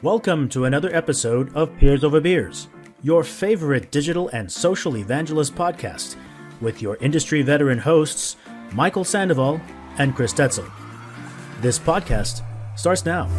Welcome to another episode of Peers Over Beers, your favorite digital and social evangelist podcast, with your industry veteran hosts, Michael Sandoval and Chris Tetzel. This podcast starts now.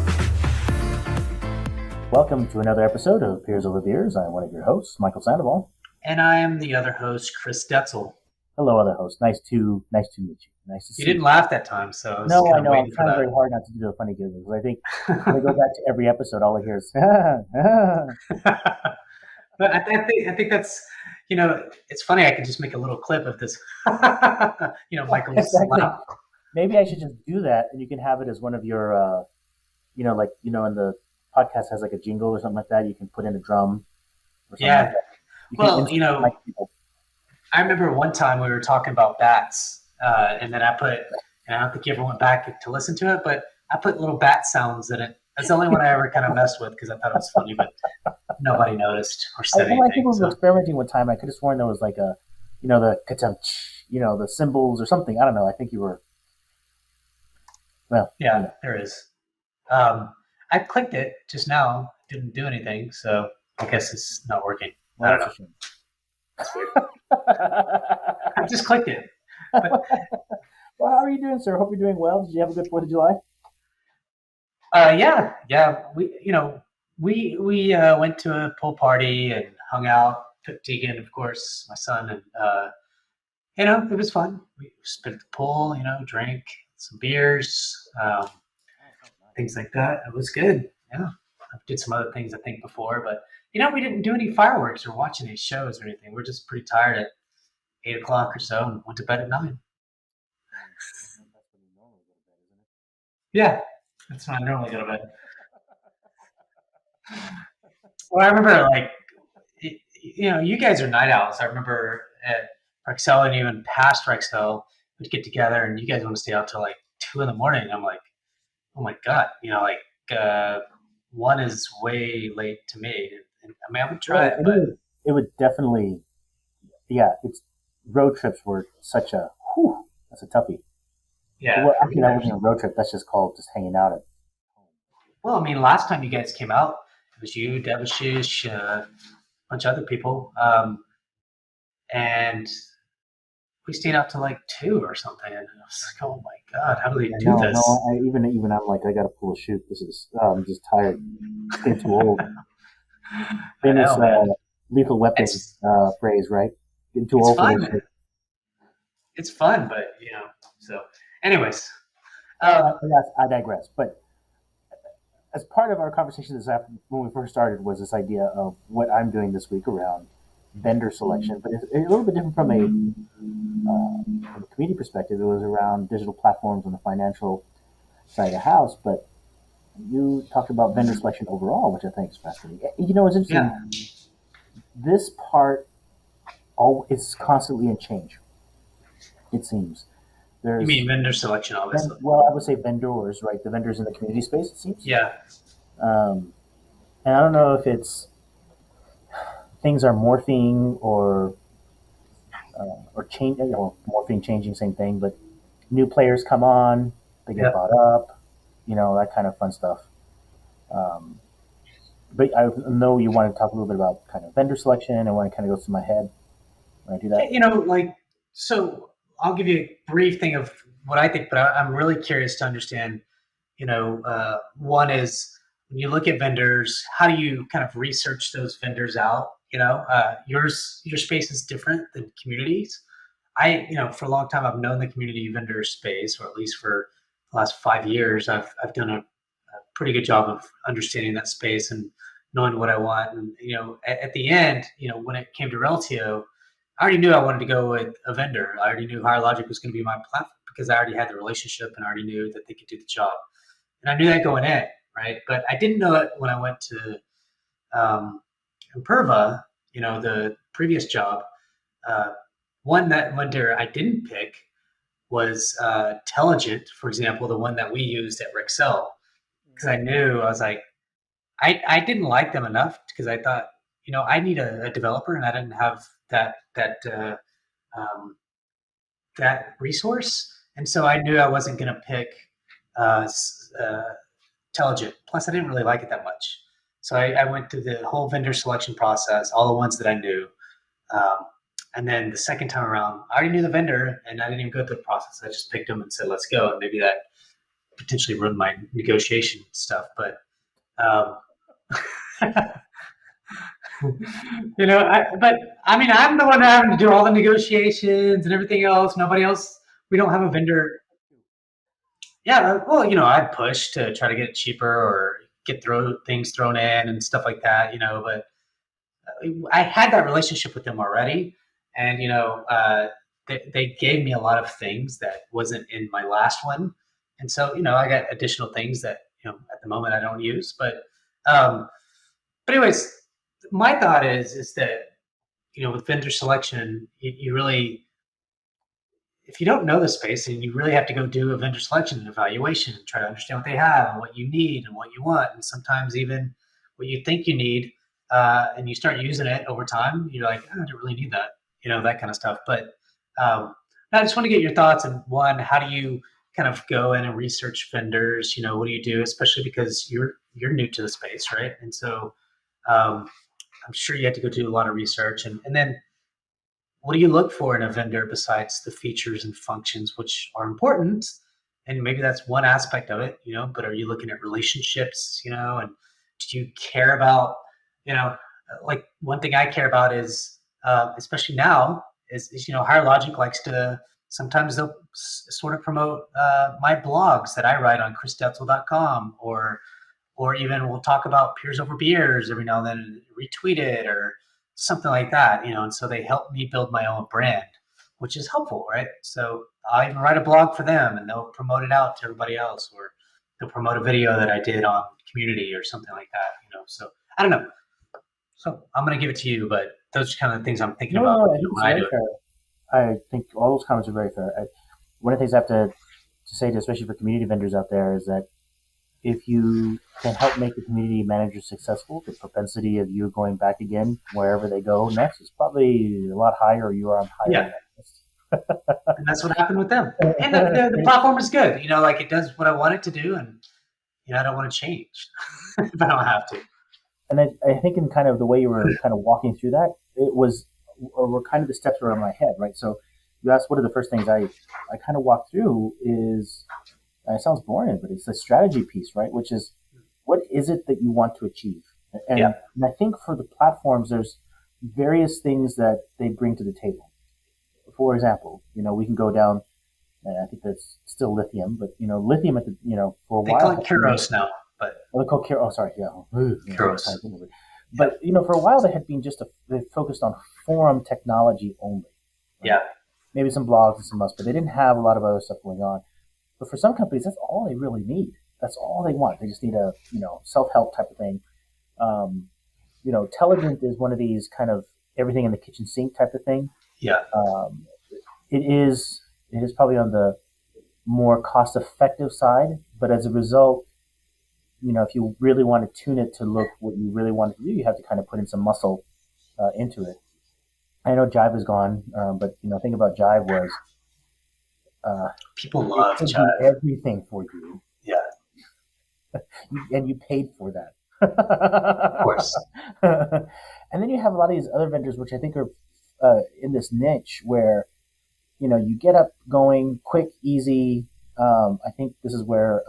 Welcome to another episode of Peers Over Beers. I'm one of your hosts, Michael Sandoval. And I am the other host, Chris Detzel. Hello, other host. Nice to meet you. Nice to see you. You didn't laugh that time, so I was No, I know. I'm waiting for trying that. very hard not to do the funny giggles. I think when I go back to every episode, all I hear is, But I think that's, it's funny. I could just make a little clip of this, Michael's Exactly. laugh. Maybe I should just do that, and you can have it as one of your, in the podcast has like a jingle or something like that. You can put in a drum or something Yeah. like that. Well, I remember one time we were talking about bats, and then and I don't think you ever went back to listen to it, but I put little bat sounds in it. That's the only one I ever kind of messed with because I thought it was funny, but nobody noticed or said I think anything. we were experimenting with time. I could have sworn there was like the katam, the symbols or something. I don't know. I think you were. Well, Yeah, there is. I clicked it just now, didn't do anything, so I guess it's not working. I don't know. That's a shame. That's weird. I just clicked it. But, Well, how are you doing, sir? Hope you're doing well. Did you have a good 4th of July? yeah. We went to a pool party and hung out. Took Tegan, of course, my son, and it was fun. We spent at the pool, drank some beers, things like that. It was good. Yeah, I did some other things I think before, but we didn't do any fireworks or watch any shows or anything. We're just pretty tired at 8 o'clock or so and went to bed at 9. Yeah, that's when I normally go to bed. Well, I remember you guys are night owls. I remember at Rexel and even past Rexel, we'd get together and you guys want to stay out till like 2 in the morning. I'm like, oh my God, 1 is way late to me. And, I would try it, but It would definitely, it's road trips were such a, that's a toughie. yeah. Well, actually, that wasn't a road trip. That's just called just hanging out. Well, last time you guys came out, it was you, Devashish, a bunch of other people, and we stayed out till like 2 or something. And I was like, "Oh my God, how do they do this?" No, even I'm like, I got to pull a shoot. This is, I'm just tired. It's getting too old. Famous Lethal Weapons phrase, right? Getting too It's old for fun. this shit. It's fun, but So, anyways, Yes, I digress. But as part of our conversation this afternoon, when we first started, was this idea of what I'm doing this week around vendor selection. But it's a little bit different from a community perspective. It was around digital platforms on the financial side of the house. But you talked about vendor selection overall, which I think is fascinating. It's interesting. yeah, This part is constantly in change, it seems. There's, you mean vendor selection, obviously. well, I would say vendors, right? The vendors in the community space, it seems. Yeah, And I don't know if it's things are morphing or change, morphing, changing, same thing. But new players come on, they get Yeah. bought up, that kind of fun stuff. But I know you want to talk a little bit about kind of vendor selection and when it kind of goes through my head when I do that. So I'll give you a brief thing of what I think, but I'm really curious to understand. One is when you look at vendors, how do you kind of research those vendors out? Your space is different than communities. For a long time, I've known the community vendor space, or at least for the last 5 years, I've done a pretty good job of understanding that space and knowing what I want. And, at the end, when it came to Reltio, I already knew I wanted to go with a vendor. I already knew HireLogic was going to be my platform because I already had the relationship and I already knew that they could do the job. And I knew that going in, right? But I didn't know it when I went to Imperva, the previous job. One vendor I didn't pick was Telligent, for example, the one that we used at Rexel. Because I was like, I didn't like them enough because I thought, I need a developer and I didn't have that resource. And so I knew I wasn't going to pick Telligent. Plus, I didn't really like it that much. So I went through the whole vendor selection process, all the ones that I knew. Um, and then the second time around, I already knew the vendor and I didn't even go through the process. I just picked them and said, let's go. And maybe that potentially ruined my negotiation stuff. But, um, but I mean, I'm the one having to do all the negotiations and everything else. Nobody else, we don't have a vendor. Yeah, well, I'd push to try to get it cheaper or get things thrown in and stuff like that, but I had that relationship with them already, and they gave me a lot of things that wasn't in my last one, and so I got additional things that at the moment I don't use, um, but anyways, my thought is that with vendor selection, you really, if you don't know the space, and you really have to go do a vendor selection and evaluation and try to understand what they have and what you need and what you want, and sometimes even what you think you need, and you start using it over time, you're like, oh, I don't really need that, that kind of stuff. But I just want to get your thoughts on one, how do you kind of go in and research vendors? What do you do, especially because you're new to the space, right? And so I'm sure you had to go do a lot of research, and then what do you look for in a vendor besides the features and functions, which are important? And maybe that's one aspect of it, but are you looking at relationships, and do you care about, like one thing I care about is, especially now, is Higher Logic likes to, sometimes they'll sort of promote my blogs that I write on christetzel.com, or even we'll talk about Peers Over Beers every now and then, retweet it or something like that, and so they help me build my own brand, which is helpful, right? So I even write a blog for them and they'll promote it out to everybody else, or they'll promote a video that I did on community or something like that, so I don't know. So I'm going to give it to you, but those are kind of the things I'm thinking about. No, I think it's very fair. I think all those comments are very fair. One of the things I have to say, to, especially for community vendors out there, is that if you can help make the community manager successful, the propensity of you going back again wherever they go next is probably a lot higher, or you are on higher. Yeah. And that's what happened with them. And the platform is good. Like it does what I want it to do, and I don't want to change if I don't have to. And I think in kind of the way you were kind of walking through that, were kind of the steps around my head, right? So you asked what are the first things I kind of walked through is, it sounds boring, but it's the strategy piece, right? Which is, what is it that you want to achieve? And I think for the platforms, there's various things that they bring to the table. For example, we can go down, and I think that's still lithium, but lithium at the for a while. They call it Kuros now, but they call it Kuros. Oh, sorry, yeah, Kuros. But for a while they had been they focused on forum technology only. Right? Yeah, maybe some blogs and some else, but they didn't have a lot of other stuff going on. But for some companies, that's all they really need. That's all they want. They just need a self-help type of thing. Telligent is one of these kind of everything in the kitchen sink type of thing. Yeah. It is probably on the more cost-effective side, but as a result, if you really want to tune it to look what you really want it to do, you have to kind of put in some muscle into it. I know Jive is gone, but think about Jive was. People love Jive. Everything for you. Yeah. And you paid for that. Of course. And then you have a lot of these other vendors, which I think are in this niche where, you get up going quick, easy. I think this is where,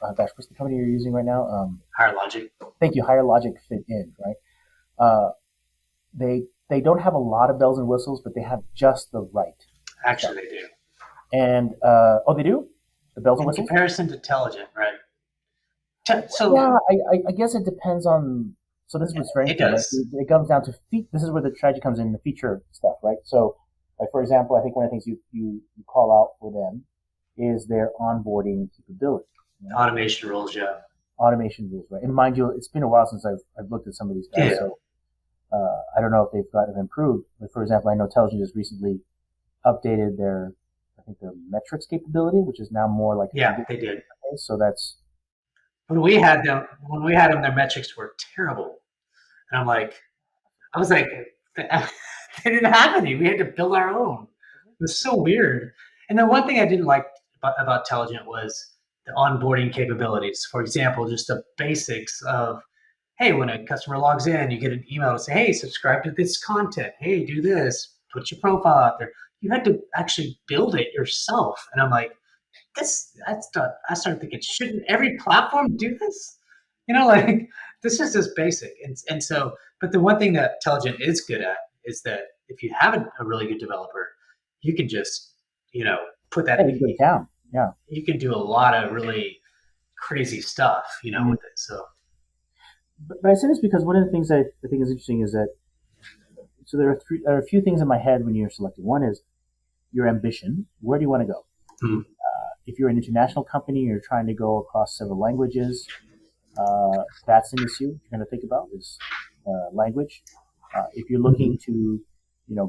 what's the company you're using right now? Higher Logic. Thank you. Higher Logic fit in, right? They don't have a lot of bells and whistles, but they have just the right. Actually, they do. And they do? The bells and whistles? In comparison to Telligent, right? So yeah, I guess it depends on. So this is what's very interesting. It comes down to this is where the strategy comes in, the feature stuff, right? So, like for example, I think one of the things you call out for them is their onboarding capability. Automation rules, yeah. Automation rules, right? And mind you, it's been a while since I've looked at some of these guys, yeah. So I don't know if they've gotten improved. But for example, I know Telligent just recently updated their metrics capability, which is now more like they did. Okay, so that's when we had them, their metrics were terrible, and I was like, they didn't have any. We had to build our own. It was so weird. And then one thing I didn't like about Telligent was the onboarding capabilities. For example, just the basics of, hey, when a customer logs in, you get an email to say, hey, subscribe to this content. Hey, do this. Put your profile out there. You had to actually build it yourself. And I'm like, I started thinking, shouldn't every platform do this? Like this is just basic. And so, but the one thing that Intelligent is good at is that if you have a really good developer, you can just, put that, Yeah, you go down. Yeah. you can do a lot of really crazy stuff, with it. So, But I say this because one of the things I think is interesting is that so there are a few things in my head when you're selecting. One is your ambition. Where do you want to go? hmm, If you're an international company, you're trying to go across several languages. That's an issue you're going to think about is language. If you're looking to,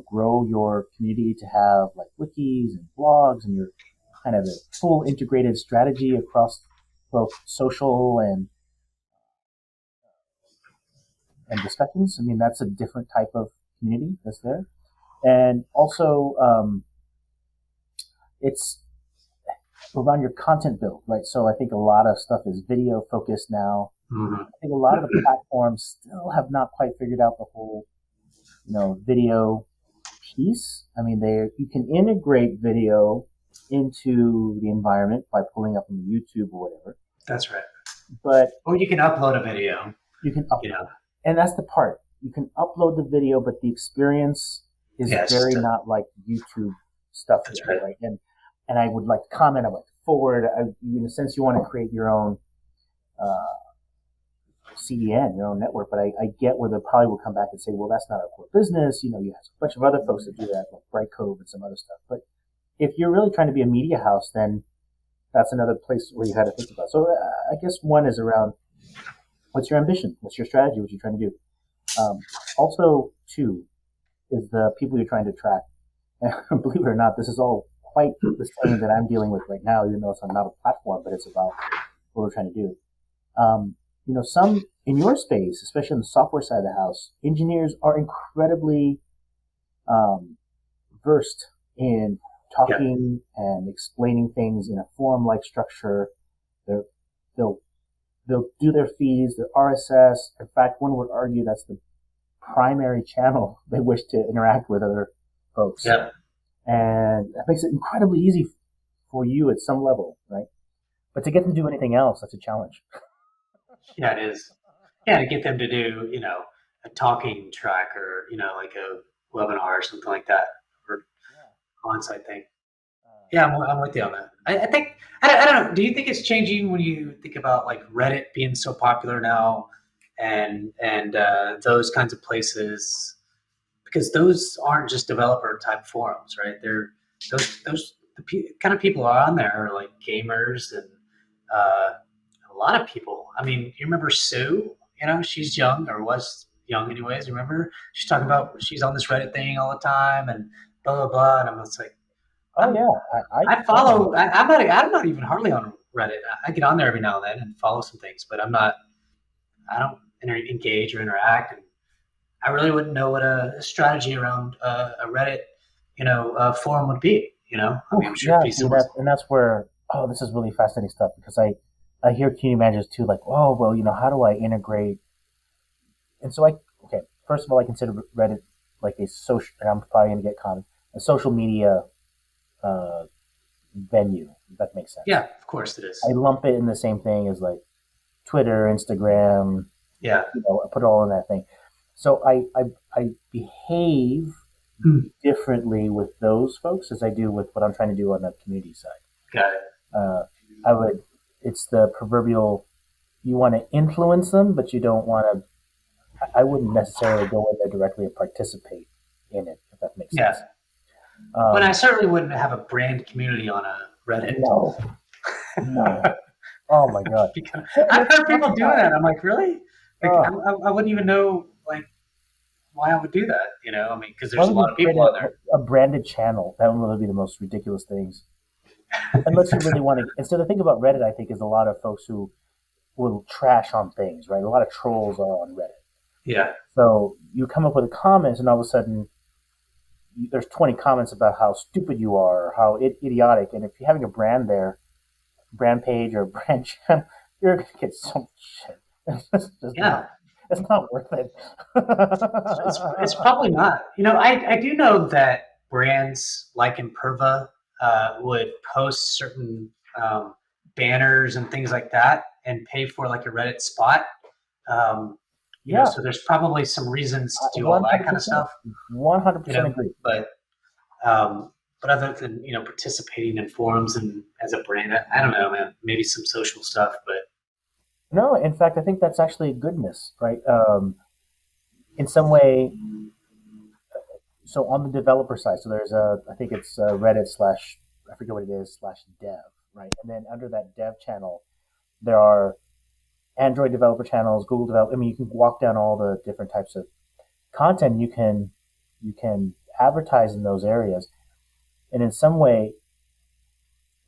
grow your community to have like wikis and blogs, and you're kind of a full integrated strategy across both social and discussions. I mean, that's a different type of community that's there. And also, it's around your content build, right? So I think a lot of stuff is video focused now. hmm, I think a lot of the platforms still have not quite figured out the whole, video piece. I mean, you can integrate video into the environment by pulling up on YouTube or whatever, that's right. but Or you can upload a video, you can up, you know. and that's the part. You can upload the video, but the experience is Yeah, it's very just not like YouTube stuff, that's yet, right. right? And I would like to comment, I would like to forward. In a sense, you want to create your own CDN, your own network, but I get where they probably will come back and say, well, that's not our core business. You have a bunch of other folks that do that, like Brightcove and some other stuff. But if you're really trying to be a media house, then that's another place where you had to think about. So I guess one is around what's your ambition? What's your strategy? What you're trying to do? Also, two is the people you're trying to attract. And believe it or not, this is all quite the same that I'm dealing with right now, even though it's not a platform, but it's about what we're trying to do. Some in your space, especially on the software side of the house, engineers are incredibly versed in talking and explaining things in a forum-like structure. They're, they'll they'll do their feeds, their RSS. In fact, one would argue that's the primary channel they wish to interact with other folks. Yeah. And that makes it incredibly easy for you at some level, right? But to get them to do anything else, that's a challenge. Yeah, it is. Yeah, to get them to do, a talking track or, like a webinar or something like that, or on-site thing. Yeah, I'm with you on that. I think, I don't know, do you think it's changing when you think about like Reddit being so popular now and those kinds of places? Because those aren't just developer type forums, right? They're kind of people are on there are like gamers and a lot of people. I mean, you remember Sue? She's young or was young anyways. Remember she's talking about she's on this Reddit thing all the time and blah blah blah. And I'm just like, Oh yeah, I follow. I'm not even hardly on Reddit. I get on there every now and then and follow some things, but I'm not. I don't engage or interact, and I really wouldn't know what a strategy around a Reddit, forum would be. I mean, I'm sure it'd be similar. and that's where this is really fascinating stuff because I hear community managers too, like, oh well, how do I integrate? And so first of all, I consider Reddit like a social. And I'm probably going to get caught a social media venue. If that makes sense. Yeah, of course it is. I lump it in the same thing as like Twitter, Instagram. Yeah. I put it all in that thing. So I behave differently with those folks as I do with what I'm trying to do on the community side. Got it. It's the proverbial, you want to influence them, but you don't want to, I wouldn't necessarily go in there directly and participate in it, if that makes sense. But I certainly wouldn't have a brand community on a Reddit. No. Oh my God. I've heard people doing that. I'm like, really? Like, I wouldn't even know like why I would do that. I mean, because there's a lot of people on there. A branded channel, that would really be the most ridiculous things. Unless you really want to. And so the thing about Reddit, I think, is a lot of folks who will trash on things, right? A lot of trolls are on Reddit. Yeah. So you come up with a comment, and all of a sudden, there's 20 comments about how stupid you are, or how idiotic. And if you're having a brand brand page or brand channel, you're going to get so much shit. Yeah. It's not worth it. It's probably not. I do know that brands like Imperva would post certain banners and things like that and pay for like a Reddit spot. Um, Yeah, so there's probably some reasons to do all one that hundred kind of percent, stuff. 100% agree. Um, but other than participating in forums and as a brand, I don't know, man. Maybe some social stuff, but No, in fact, I think that's actually a goodness, right? In some way, so on the developer side, so there's I think it's Reddit slash, I forget what it is, slash dev, right? And then under that dev channel, there are Android developer channels, Google developer. I mean, you can walk down all the different types of content you can advertise in those areas, and in some way,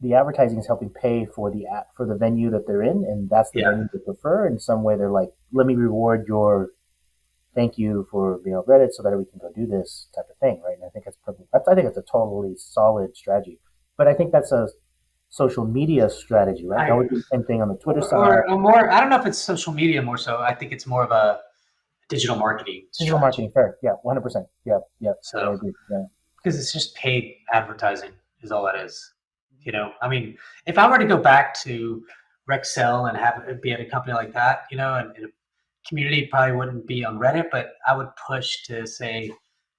the advertising is helping pay for the app for the venue that they're in, and that's the yeah, venue they prefer. In some way, they're like, let me reward your thank you for being on Reddit so that we can go do this type of thing, right? And I think that's perfect. I think that's a totally solid strategy. But I think that's a social media strategy, right? That would be the same thing on the Twitter side. or more. I don't know if it's social media more so. I think it's more of a digital marketing Digital strategy. marketing, fair. Yeah, 100%. Yeah, yeah. I So agree. Yeah. because it's just paid advertising is all that is. I mean, if I were to go back to Rexel and have it be at a company like that, and a community probably wouldn't be on Reddit, but I would push to say,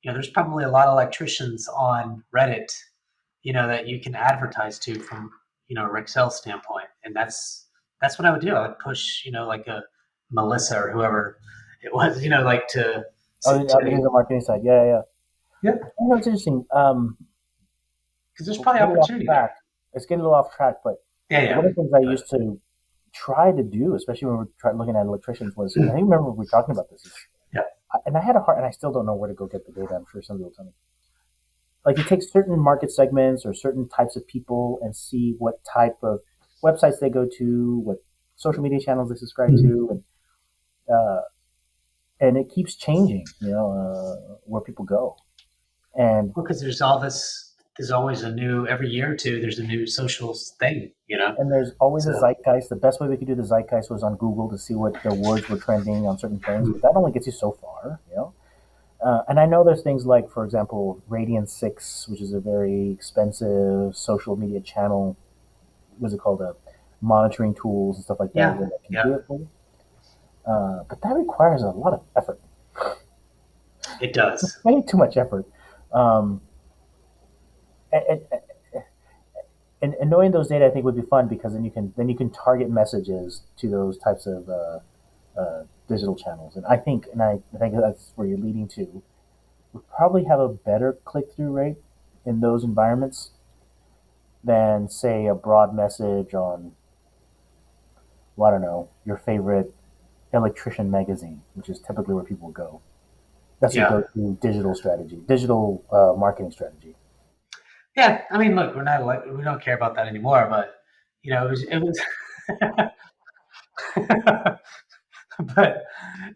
there's probably a lot of electricians on Reddit, that you can advertise to from, a Rexel standpoint. And that's what I would do. I would push, like a Melissa or whoever it was, like to, Oh, to the digital marketing side. Yeah, yeah. yeah, It's interesting. because there's We're probably getting off opportunity track. there. It's getting a little off track, but Yeah, yeah. one of the things I But, used to try to do, especially when we're looking at electricians, was I remember we were talking about this. yeah. And I had a hard, and I still don't know where to go get the data. I'm sure somebody will tell me. Like you take certain market segments or certain types of people and see what type of websites they go to, what social media channels they subscribe to, uh, and it keeps changing. Where people go, and Because there's always every year or two, there's a new social thing. there's always a So, zeitgeist. The best way we could do the zeitgeist was on Google to see what the words were trending on certain things, but that only gets you so far. And I know there's things like, for example, Radian 6, which is a very expensive social media channel. What's it called? Monitoring tools and stuff like that, yeah, where they can yeah, do it for you. But that requires a lot of effort. it does. Way too much effort. Um, and, and knowing those data, I think, would be fun because then you can target messages to those types of digital channels. And I think that's where you're leading to. We probably have a better click through rate in those environments than say a broad message on, well, I don't know, your favorite electrician magazine, which is typically where people go. That's a Yeah, go-to digital strategy, digital marketing strategy. yeah. I mean, look, we don't care about that anymore. But it was, but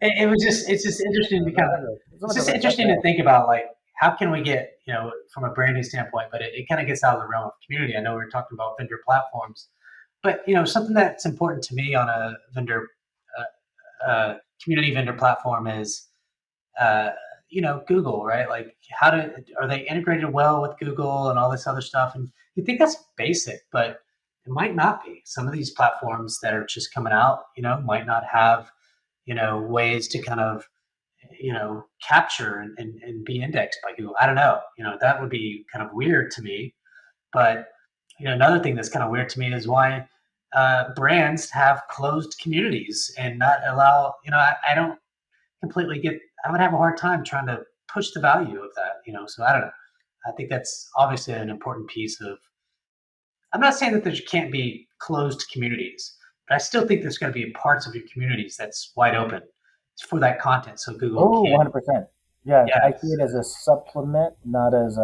it's just interesting to It's it's like a just red flag interesting to now. think about like how can we get from a branding standpoint, but it kind of gets out of the realm of community. I know we were talking about vendor platforms, but something that's important to me on a vendor community vendor platform is uh, Google, right? Like, are they integrated well with Google and all this other stuff? And you think that's basic, but it might not be. Some of these platforms that are just coming out, might not have, ways to kind of, capture and be indexed by Google. I don't know. That would be kind of weird to me. But, another thing that's kind of weird to me is why brands have closed communities and not allow, I don't completely get. I would have a hard time trying to push the value of that. So I don't know. I think that's obviously an important piece of. I'm not saying that there can't be closed communities, but I still think there's going to be parts of your communities that's wide open for that content, so Google Oh, can. 100%. Yeah, I see Yes. it as a supplement, not as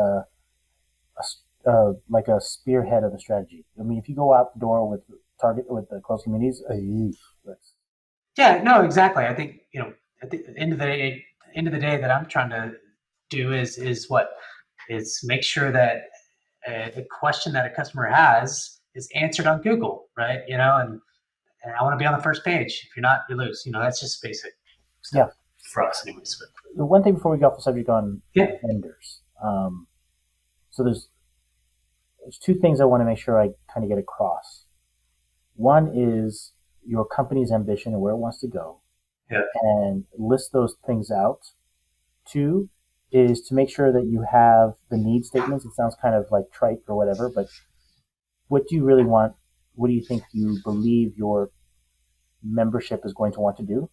like a spearhead of the strategy. I mean, if you go outdoor with target with the close communities, that's Yeah. No. Exactly. I think at the end of the day, that I'm trying to do is what is make sure that the question that a customer has is answered on Google, right? And I want to be on the first page. If you're not, you lose. That's just basic. Yeah. For us, anyways. But The one thing before we go off the subject on yeah, vendors. So there's two things I want to make sure I kind of get across. One is your company's ambition and where it wants to go, yeah, and list those things out. Two is to make sure that you have the need statements. It sounds kind of like trite or whatever, but what do you really want? What do you think you believe your membership is going to want to do?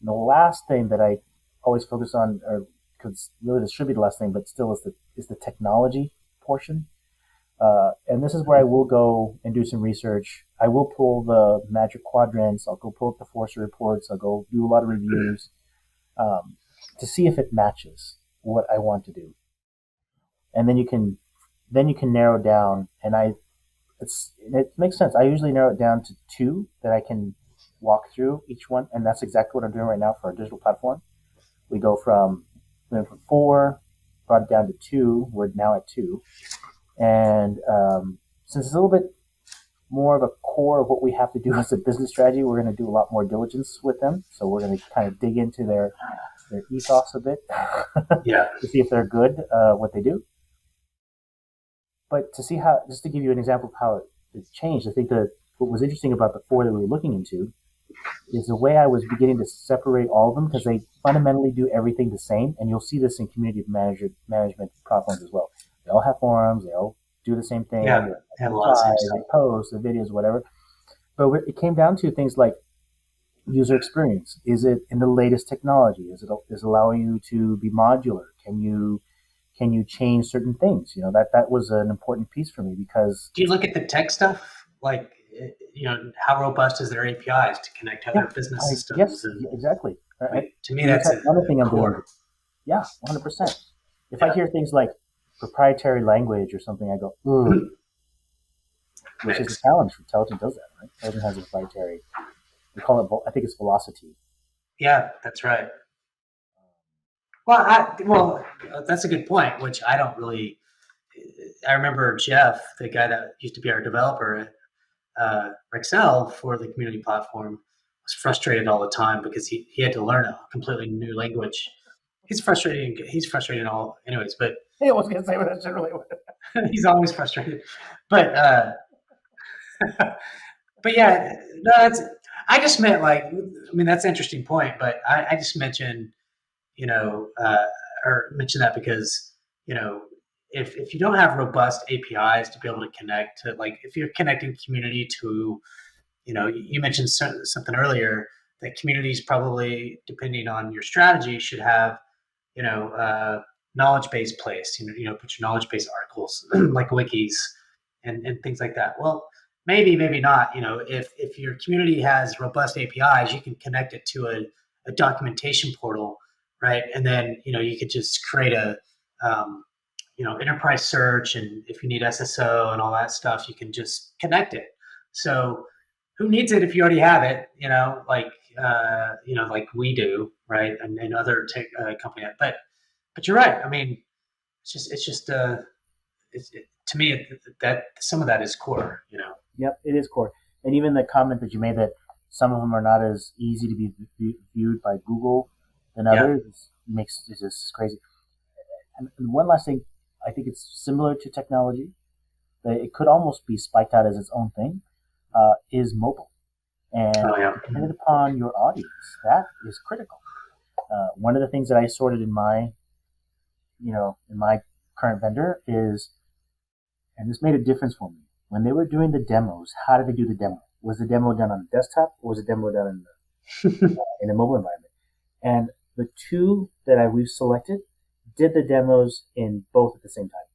And the last thing that I always focus on, or because really this should be the last thing, but still is the technology portion. And this is where I will go and do some research. I will pull the Magic Quadrants. I'll go pull up the Forrester reports. I'll go do a lot of reviews to see if it matches what I want to do. And then you can narrow down. And it makes sense. I usually narrow it down to two that I can walk through each one, and that's exactly what I'm doing right now for our digital platform. We went from 4, brought it down to 2. We're now at 2. And since it's a little bit more of a core of what we have to do as a business strategy, we're going to do a lot more diligence with them. So we're going to kind of dig into their ethos a bit yeah, to see if they're good, what they do. But to see how, just to give you an example of how it changed, I think that what was interesting about the 4 that we were looking into is the way I was beginning to separate all of them, because they fundamentally do everything the same. And you'll see this in community management platforms as well. They all have forums. They all do the same thing. yeah, They have a lot of same they stuff. post the videos, whatever. But it came down to things like user experience. Is it in the latest technology? Is it allowing you to be modular? Can you change certain things? That was an important piece for me, because Do you look at the tech stuff? Like, how robust is their APIs to connect to other business systems? yes, And exactly. to me, that's another thing I'm doing. core. Yeah, 100%. If I hear things like proprietary language or something, I go, ooh, which is a challenge. Intelligent does that, right? Intelligent has a proprietary. We call it, I think it's velocity. Yeah, that's right. Well, that's a good point, which I don't really. I remember Jeff, the guy that used to be our developer at Rexel for the community platform, was frustrated all the time because he had to learn a completely new language. He's frustrating. He's frustrating all, anyways. But Hey, I was going to say, but that's generally what. he's always frustrated. But but yeah, no, I just meant that's an interesting point. But I just mentioned or mention that because if you don't have robust APIs to be able to connect to, like, if you're connecting community to, you mentioned something earlier, that communities probably, depending on your strategy, should have knowledge base placed. Put your knowledge base articles like wikis and things like that. Well, maybe not. If your community has robust APIs, you can connect it to a documentation portal, right? And then you could just create a enterprise search, and if you need SSO and all that stuff, you can just connect it. So who needs it if you already have it? Like we do, right? And other tech company. But you're right. I mean, to me, that some of that is core. Yep, it is core. And even the comment that you made that some of them are not as easy to be viewed by Google than others is just crazy. And one last thing, I think it's similar to technology. It could almost be spiked out as its own thing. Is mobile, and depending upon your audience, that is critical. One of the things that I sorted in my current vendor is, and this made a difference for me. When they were doing the demos, how did they do the demo? Was the demo done on a desktop, or was the demo done in a mobile environment? And the two that we've selected did the demos in both at the same time.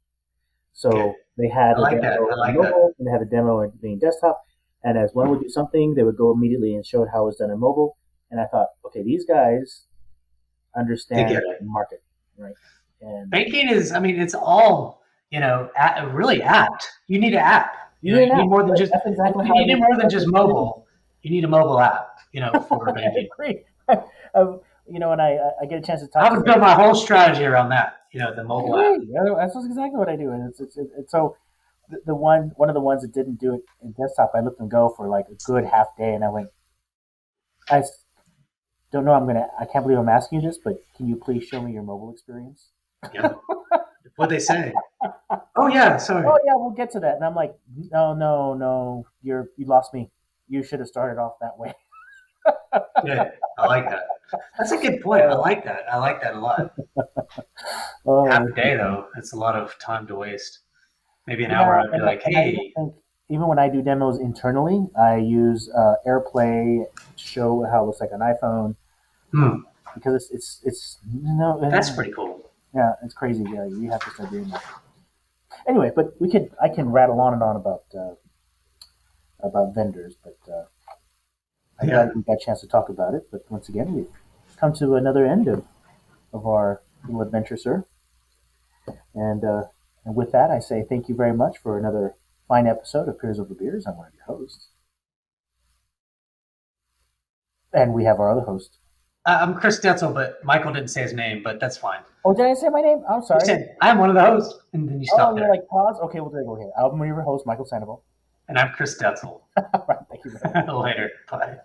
So they had a demo on mobile, and they had a demo being desktop. And as one would do something, they would go immediately and show it how it was done on mobile. And I thought, okay, these guys understand the market, right? And banking is, it's all, really apt. You need an app. You need more than just. That's exactly you need more than just mobile. You need a mobile app, for banking. I agree. And I get a chance to talk. I would build my whole strategy around that. The mobile app. That's exactly what I do, and it's so. One of the ones that didn't do it in desktop, I looked and go for like a good half day, and I went, guys, don't know. I can't believe I'm asking you this, but can you please show me your mobile experience? Yeah. What'd they say? Oh yeah, sorry. Oh yeah, we'll get to that. And I'm like, no, you lost me. You should have started off that way. Good. I like that. That's a good point. I like that. I like that a lot. Half a day though, it's a lot of time to waste. Maybe an hour. I'd be like, and I even hey, think even when I do demos internally, I use AirPlay to show how it looks like an iPhone because it's that's pretty cool. Yeah, it's crazy. Yeah, you have to start doing that. Anyway, but I can rattle on and on about vendors, but I'm glad we got a chance to talk about it. But once again, we've come to another end of our little adventure, sir. And with that, I say thank you very much for another fine episode of Peers Over Beers. I'm one of your hosts. And we have our other host. I'm Chris Detzel, but Michael didn't say his name, but that's fine. Oh, did I say my name? I'm sorry. You said, I'm one of the hosts, and then you stopped there. You're like, pause? Okay, we'll go here. I'm your host, Michael Sandoval. And I'm Chris Detzel. All right, thank you very much. Later. Bye.